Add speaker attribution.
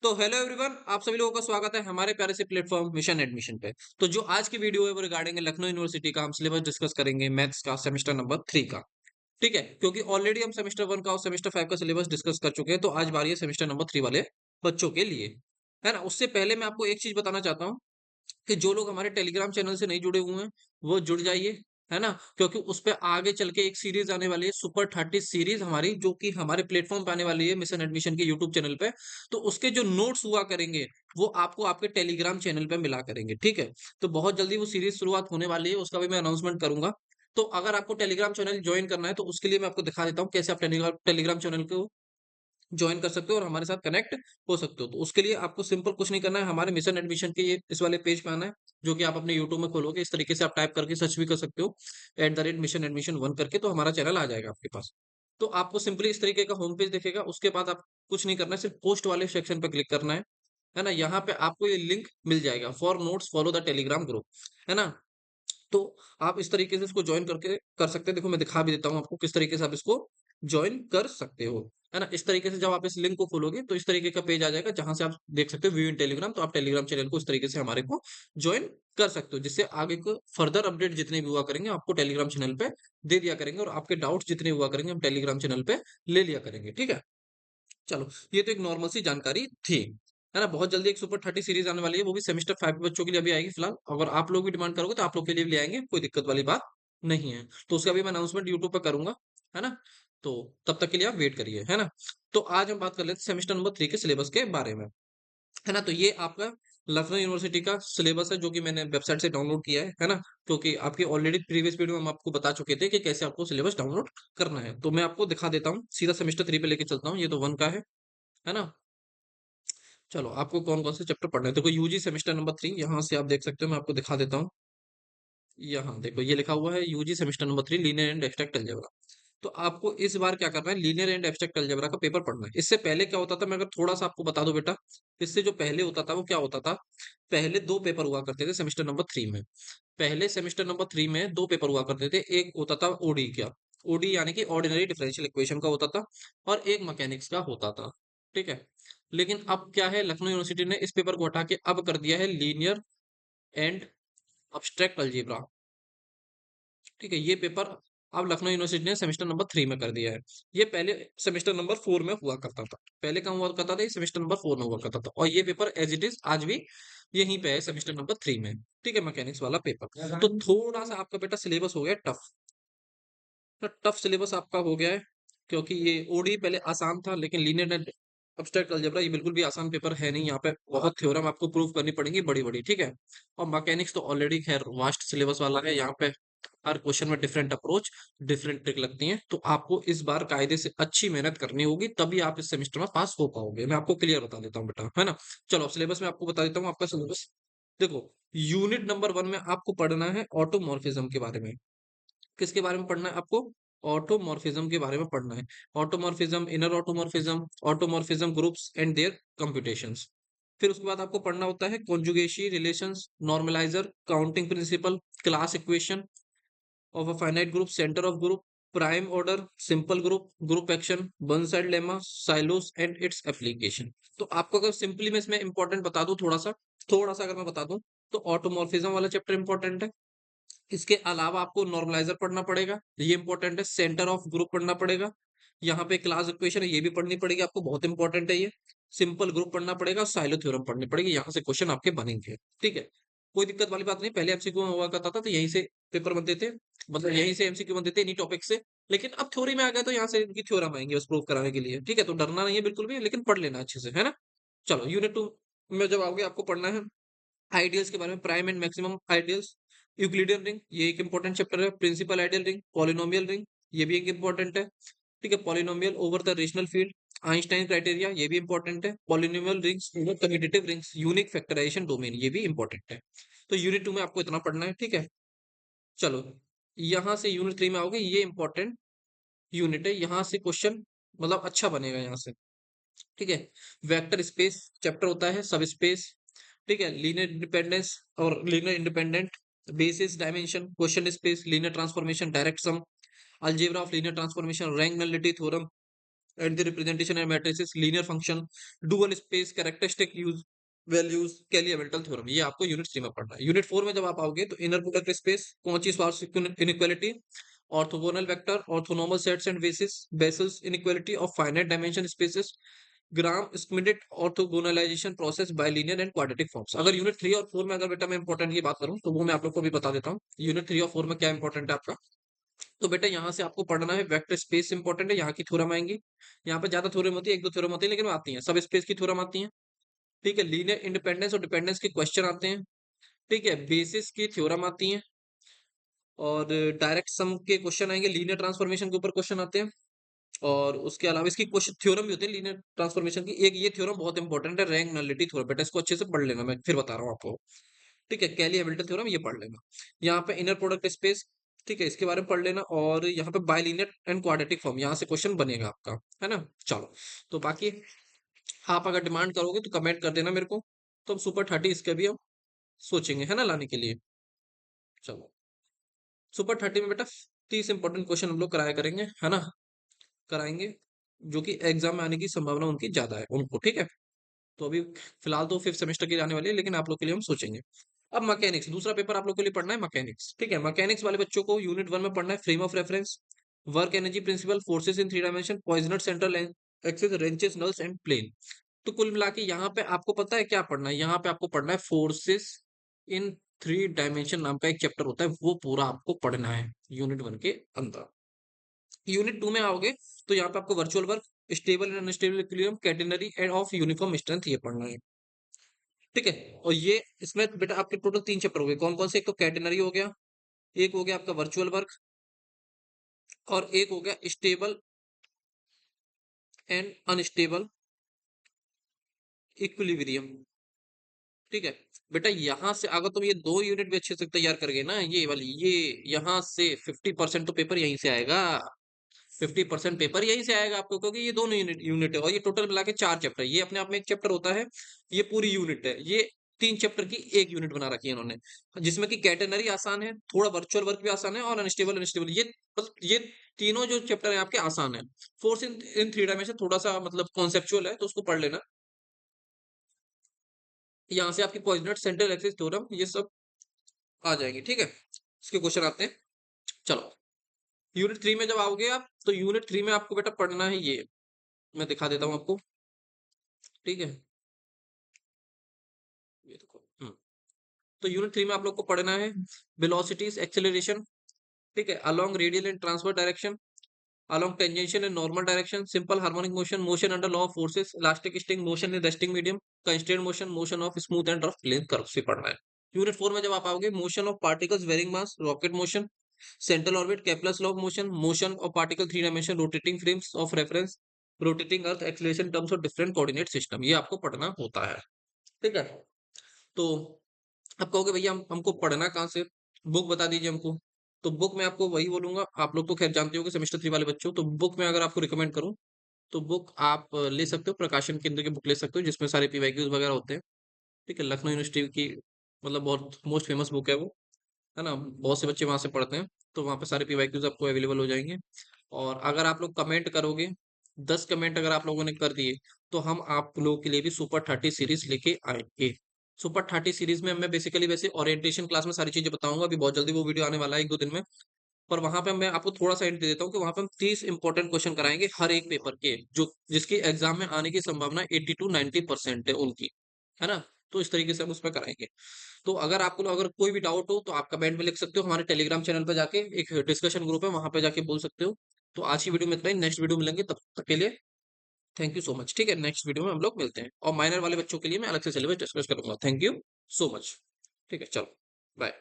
Speaker 1: तो hello everyone, आप सभी लोगों का स्वागत है हमारे प्यारे से प्लेटफॉर्म मिशन एडमिशन पे। तो जो आज की वीडियो है वो रिगार्डिंग लखनऊ यूनिवर्सिटी का हम सिलेबस डिस्कस करेंगे, मैथ्स का सेमेस्टर नंबर 3 का। ठीक है, क्योंकि ऑलरेडी हम सेमेस्टर 1 का और सेमेस्टर 5 का सिलेबस डिस्कस कर चुके हैं, तो आज बारी है सेमेस्टर नंबर 3 वाले बच्चों के लिए। है ना? उससे पहले मैं आपको एक चीज बताना चाहता हूँ कि जो लोग हमारे टेलीग्राम चैनल से नहीं जुड़े हुए हैं वो जुड़ जाइए। है ना? क्योंकि उस पे आगे चल के एक सीरीज आने वाली है, सुपर 30 सीरीज हमारी, जो कि हमारे प्लेटफॉर्म पे आने वाली है मिशन एडमिशन के यूट्यूब चैनल पे। तो उसके जो नोट्स हुआ करेंगे वो आपको आपके टेलीग्राम चैनल पे मिला करेंगे। ठीक है? तो बहुत जल्दी वो सीरीज शुरुआत होने वाली है, उसका भी मैं अनाउंसमेंट करूंगा। तो अगर आपको टेलीग्राम चैनल ज्वाइन करना है तो उसके लिए मैं आपको दिखा देता हूँ कैसे आप टेलीग्राम चैनल को ज्वाइन कर सकते हो और हमारे साथ कनेक्ट हो सकते हो। तो उसके लिए आपको सिंपल कुछ नहीं करना है, हमारे मिशन एडमिशन के ये इस वाले पेज पे आना है, जो कि आप अपने यूट्यूब में खोलोगे। इस तरीके से आप टाइप करके सर्च भी कर सकते हो, @मिशन एडमिशन 1 करके, तो हमारा चैनल आ जाएगा आपके पास। तो आपको सिंपली इस तरीके का होम पेज दिखेगा। उसके बाद आप कुछ नहीं करना है, सिर्फ पोस्ट वाले सेक्शन पे क्लिक करना है ना? यहाँ पे आपको ये लिंक मिल जाएगा, for notes follow the Telegram group. है ना? तो आप इस तरीके से इसको ज्वाइन करके कर सकते हैं। देखो मैं दिखा भी देता हूँ आपको किस तरीके से आप इसको ज्वाइन कर सकते हो। है ना? इस तरीके से जब आप इस लिंक को खोलोगे तो इस तरीके का पेज आ जाएगा, जहां से आप देख सकते हो व्यू इन टेलीग्राम। तो आप टेलीग्राम चैनल को इस तरीके से हमारे को ज्वाइन कर सकते हो, जिससे आगे को फर्दर अपडेट जितने भी हुआ करेंगे आपको टेलीग्राम चैनल पे दे दिया करेंगे, और आपके डाउट्स जितने हुआ करेंगे हम टेलीग्राम चैनल पे ले लिया करेंगे। ठीक है? चलो, ये तो एक नॉर्मल सी जानकारी थी। है ना? बहुत जल्दी एक सुपर 30 सीरीज आने वाली है, वो भी सेमेस्टर 5 के बच्चों के लिए अभी आएगी फिलहाल। अगर आप लोग भी डिमांड करोगे तो आप लोग के लिए भी ले आएंगे, कोई दिक्कत वाली बात नहीं है। तो उसका भी मैं अनाउंसमेंट यूट्यूब पे करूंगा। है ना? तो तब तक के लिए आप वेट करिए। है ना? तो आज हम बात कर लेते हैं सेमेस्टर नंबर 3 के सिलेबस के बारे में। है ना? तो ये आपका लखनऊ यूनिवर्सिटी का सिलेबस है, जो कि मैंने वेबसाइट से डाउनलोड किया है। है ना? क्योंकि आपकी ऑलरेडी प्रीवियस वीडियो में हम आपको बता चुके थे कि कैसे आपको सिलेबस डाउनलोड करना है। तो मैं आपको दिखा देता हूँ, सीधा सेमेस्टर 3 पे लेके चलता हूँ। ये तो 1 का है ना? चलो, आपको कौन-कौन से चैप्टर पढ़ने हैं? देखो, यूजी सेमेस्टर नंबर 3 यहाँ से आप देख सकते हो, मैं आपको दिखा देता हूँ। यहाँ देखो ये लिखा हुआ है UG semester number 3 linear and abstract algebra. तो आपको इस बार क्या करना है, लीनियर एंड एब्स्ट्रैक्ट अलजेब्रा का पेपर पढ़ना है। इससे पहले क्या होता था, मैं अगर थोड़ा-सा आपको बता दूं बेटा, इससे जो पहले होता था वो क्या होता था, पहले 2 पेपर हुआ करते थे सेमेस्टर नंबर 3 में। पहले सेमेस्टर नंबर 3 में 2 पेपर हुआ करते थे। एक होता था ओडी का, ओडी यानी कि ऑर्डिनरी डिफरेंशियल इक्वेशन का होता था, और एक मैकेनिक्स का होता था। ठीक है? लेकिन अब क्या है, लखनऊ यूनिवर्सिटी ने इस पेपर को हटा के अब कर दिया है लीनियर एंड अब्स्ट्रैक्ट अलजेब्रा। ठीक है? ये पेपर अब लखनऊ यूनिवर्सिटी ने सेमेस्टर नंबर 3 में कर दिया है। ये पहले सेमेस्टर नंबर 4 में हुआ करता था। पहले कहाँ हुआ करता था, ये सेमेस्टर नंबर 4 में हुआ करता था, और ये पेपर एज इट इज आज भी यहीं पे है सेमेस्टर नंबर 3 में। ठीक है? मैकेनिक्स वाला पेपर। तो थोड़ा सा आपका बेटा सिलेबस हो गया टफ। तो टफ सिलेबस आपका हो गया है, क्योंकि ये ओडी पहले आसान था, लेकिन लीनियर एंड अब्स्ट्रैक्ट अलजेब्रा ये बिल्कुल भी आसान पेपर है नहीं। यहाँ पे बहुत थ्योरम आपको प्रूव करनी पड़ेगी बड़ी बड़ी। ठीक है? और मैकेनिक्स तो ऑलरेडी खैर वास्ट सिलेबस वाला है। यहाँ पे हर क्वेश्चन में डिफरेंट अप्रोच, डिफरेंट ट्रिक लगती है। तो आपको इस बार कायदे से अच्छी मेहनत करनी होगी, तभी आप इस सेमेस्टर में पास हो पाओगे। मैं आपको क्लियर बता देता हूँ बेटा। है ना? चलो, सिलेबस में आपको बता देता हूँ आपका सिलेबस। देखो, यूनिट नंबर 1 में आपको पढ़ना है ऑटोमॉर्फिज्म के बारे में। किसके बारे में पढ़ना है आपको? ऑटोमॉर्फिज्म के बारे में पढ़ना है। Automorphism, inner automorphism, automorphism groups and their computations. फिर उसके बाद आपको पढ़ना होता है conjugacy relations, normaliser, counting principle, class equation of a finite group, centre of group, prime order, simple group, group action, one side lemma, Sylow's and its application. तो आपको अगर सिंपली मैं इसमें इंपॉर्टेंट बता दूं, थोड़ा सा अगर मैं बता दूं, तो ऑटोमॉर्फिज्म वाला चैप्टर इंपॉर्टेंट है। इसके अलावा आपको नॉर्मलाइजर पढ़ना पड़ेगा, ये इंपॉर्टेंट है। सेंटर ऑफ ग्रुप पढ़ना पड़ेगा। यहाँ पे क्लास इक्वेशन है, ये भी पढ़नी पड़ेगी आपको, बहुत इंपॉर्टेंट है ये। सिंपल ग्रुप पढ़ना पड़ेगा, साइलो थ्योरम पढ़नी पड़ेगी। यहाँ से क्वेश्चन आपके बनेंगे। ठीक है? कोई दिक्कत वाली बात नहीं, पहले एमसीक्यू में हुआ करता था तो यहीं से पेपर बनते थे, मतलब यहीं से एमसीक्यू बनते थे इन्हीं टॉपिक से। लेकिन अब थ्योरी में आ गया तो यहाँ से इनकी थ्योरम आएंगे बस प्रूव कराने के लिए। ठीक है? तो डरना नहीं है बिल्कुल भी, लेकिन पढ़ लेना अच्छे से। है ना? चलो, यूनिट 2 में जब आओगे आपको पढ़ना है आइडियल्स के बारे में, prime and maximum ideals, Euclidean ring, ये एक इंपॉर्टेंट चैप्टर है। Principal ideal ring, polynomial ring, ये भी एक इंपॉर्टेंट है। ठीक है? Polynomial over the rational field, Einstein criteria, ये भी इंपॉर्टेंट है। Polynomial rings over commutative rings, unique factorisation domain, ये भी इंपॉर्टेंट है। तो यूनिट 2 में आपको इतना पढ़ना है। ठीक है? चलो, यहाँ से यूनिट 3 में आओगे, ये इंपॉर्टेंट यूनिट है। यहाँ से क्वेश्चन मतलब अच्छा बनेगा यहाँ से। ठीक है? वेक्टर स्पेस चैप्टर होता है, सब स्पेस। ठीक है? लीनियर इंडिपेंडेंस और linear independent, basis, dimension, question space, linear transformation, direct sum, algebra of linear transformation, rank nullity theorem, and the representation and matrices, linear function, dual space, characteristic use values, Cayley Hamilton theorem, ये आपको unit 3 में पढ़ना है। Unit 4 में जब आप आओगे तो inner product space, Cauchy Schwarz inequality, orthogonal vector, orthonormal sets and basis, Bessel's inequality of finite dimension spaces, Gram Schmidt orthogonalisation process by linear and quadratic forms. अगर यूनिट 3 और 4 में अगर बेटा मैं इंपॉर्टेंट की बात करूं तो वो मैं आप लोग को भी बता देता हूं, यूनिट 3 और 4 में क्या इंपॉर्टेंट है आपका। तो बेटा यहाँ से आपको पढ़ना है वेक्टर स्पेस इंपॉर्टेंट है, यहाँ की थ्योरम आएंगी। यहाँ पे ज्यादा थ्योरम होती है, एक दो थ्योरम होती है लेकिन आती है, सब स्पेस की थ्योरम आती है। ठीक है, लीनियर इंडिपेंडेंस और डिपेंडेंस के क्वेश्चन आते हैं। ठीक है, बेसिस की थ्योरम आती है, और डायरेक्ट सम के क्वेश्चन आएंगे, लीनियर ट्रांसफॉर्मेशन के ऊपर क्वेश्चन आते हैं। और उसके अलावा इसकी क्वेश्चन थ्योरम भी होती है लीनियर ट्रांसफॉर्मेशन की, एक ये थ्योरम बहुत इंपॉर्टेंट है, रैंक नलिटी थ्योरम, बेटा इसको अच्छे से पढ़ लेना, मैं फिर बता रहा हूँ आपको। ठीक है, कैली हैमिल्टन थ्योरम ये पढ़ लेना। यहाँ पे इनर प्रोडक्ट स्पेस, ठीक है, इसके बारे में पढ़ लेना। और यहाँ पे बाइलिनियर एंड क्वाड्रेटिक फॉर्म, यहाँ से क्वेश्चन बनेगा आपका, है ना। चलो, तो बाकी आप अगर डिमांड करोगे तो कमेंट कर देना मेरे को, तो हम सुपर 30 इसके भी हम सोचेंगे, है ना, लाने के लिए। चलो, सुपर 30 में बेटा 30 इंपॉर्टेंट क्वेश्चन हम लोग कराया करेंगे, है ना, कराएंगे, जो कि एग्जाम में आने की संभावना उनकी ज्यादा है उनको। ठीक है, तो अभी फिलहाल तो 5th सेमेस्टर की आने वाली है, लेकिन आप लोग के लिए हम सोचेंगे। अब मैकेनिक्स, दूसरा पेपर आप लोग के लिए पढ़ना है मैकेनिक्स। ठीक है, मैकेनिक्स वाले बच्चों को यूनिट 1 में पढ़ना है frame of reference, work energy principle, forces in 3 dimension, पॉइजनर central axis, wrenches, nulls and plane. तो कुल मिला के यहाँ पे आपको पता है क्या पढ़ना है, यहाँ पे आपको पढ़ना है फोर्सेस इन 3 डायमेंशन नाम का एक चैप्टर होता है, वो पूरा आपको पढ़ना है यूनिट 1 के अंदर। यूनिट 2 में आओगे तो यहाँ पे आपको virtual work, stable and unstable equilibrium, catenary end of uniform strength, ये पढ़ना है। ठीक है, और ये इसमें बेटा आपके टोटल 3 चैप्टर हो गए, कौन कौन से, एक तो कैटेनरी हो गया, एक हो गया आपका वर्चुअल वर्क, और एक हो गया स्टेबल एंड अनस्टेबल इक्विलिब्रियम। ठीक है, बेटा यहाँ से अगर तुम ये 2 यूनिट भी अच्छे से तैयार कर गए ना, ये वाली, ये यहाँ से 50% तो पेपर यहीं से आएगा, 50% पेपर यहीं से आएगा आपको, क्योंकि ये दोनों यूनिट यूनिट है, और ये टोटल मिला के 4 चैप्टर, ये अपने आप में एक चैप्टर होता है, ये पूरी यूनिट है, ये 3 चैप्टर की एक यूनिट बना रखी है इन्होंने, जिसमें कि कैटेनरी आसान है, थोड़ा वर्चुअल वर्क भी आसान है, और अनस्टेबल अनस्टेबल, ये मतलब ये तीनों जो चैप्टर है आपके आसान है। फोर्स इन 3 डायमेंशन थोड़ा सा मतलब कॉन्सेप्चुअल है, तो उसको पढ़ लेना। यहाँ से आपकी पॉइजनर सेंट्रल एक्सिस थ्योरम ये सब आ जाएंगे। ठीक है, इसके क्वेश्चन आते हैं। चलो, यूनिट 3 में जब आओगे आप, तो यूनिट 3 में आपको बेटा पढ़ना है ये, मैं दिखा देता हूँ आपको। ठीक है, ये देखो, तो यूनिट 3 में आप लोग को पढ़ना है वेलोसिटीज, एक्सेलरेशन, ठीक है, along radial and transfer direction, along tangential and normal direction, simple harmonic motion, motion under law of forces, elastic string, motion in resting medium, constrained motion, motion of smooth and rough plane curves से पढ़ना है। Unit 4 में जब आप आओगे, motion of particles varying mass, rocket motion, central orbit, Kepler's law of motion, motion of particle 3 dimension, rotating frames of reference, rotating earth, acceleration terms of different coordinate system, ये आपको पढ़ना होता है। ठीक है, तो आप कहोगे भैया हमको पढ़ना कहाँ से, बुक बता दीजिए हमको। तो बुक में आपको वही बोलूंगा, आप लोग तो खैर जानते हो कि सेमेस्टर 3 वाले बच्चों, तो बुक में अगर आपको रिकमेंड करूं तो बुक आप ले सकते हो, प्रकाशन केंद्र की बुक ले सकते हो, जिसमें सारे पीवाईक्यूज वगैरह होते हैं। ठीक है, लखनऊ यूनिवर्सिटी की मतलब बहुत मोस्ट फेमस बुक है वो, है ना, बहुत से बच्चे वहां से पढ़ते हैं, तो वहां पे सारे पीवाईक्यूज आपको अवेलेबल हो जाएंगे। और अगर आप लोग कमेंट करोगे, 10 कमेंट अगर आप लोगों ने कर दिए, तो हम आप लोगों के लिए भी सुपर 30 सीरीज लेके आएंगे। सुपर 30 सीरीज में मैं बेसिकली वैसे ओरिएंटेशन क्लास में सारी चीजें बताऊंगा, अभी बहुत जल्दी वो वीडियो आने वाला है 1-2 दिन में। पर वहां पे मैं आपको थोड़ा सा हिंट दे देता हूँ कि वहां पे हम 30 इंपॉर्टेंट क्वेश्चन कराएंगे हर एक पेपर के, जो जिसकी एग्जाम में आने की संभावना 80 to 90% है उनकी, है ना। तो इस तरीके से हम उसमें कराएंगे। तो अगर आपको अगर कोई भी डाउट हो तो आप कमेंट में लिख सकते हो, हमारे टेलीग्राम चैनल पे जाके एक डिस्कशन ग्रुप है, वहां पे जाके बोल सकते हो। तो आज की वीडियो में इतना ही, नेक्स्ट वीडियो मिलेंगे, तब तक के लिए थैंक यू सो मच। ठीक है, नेक्स्ट वीडियो में हम लोग मिलते हैं, और माइनर वाले बच्चों के लिए मैं अलग से सिलेबस डिस्कस करूंगा। Thank you so much. ठीक है, चलो, बाय।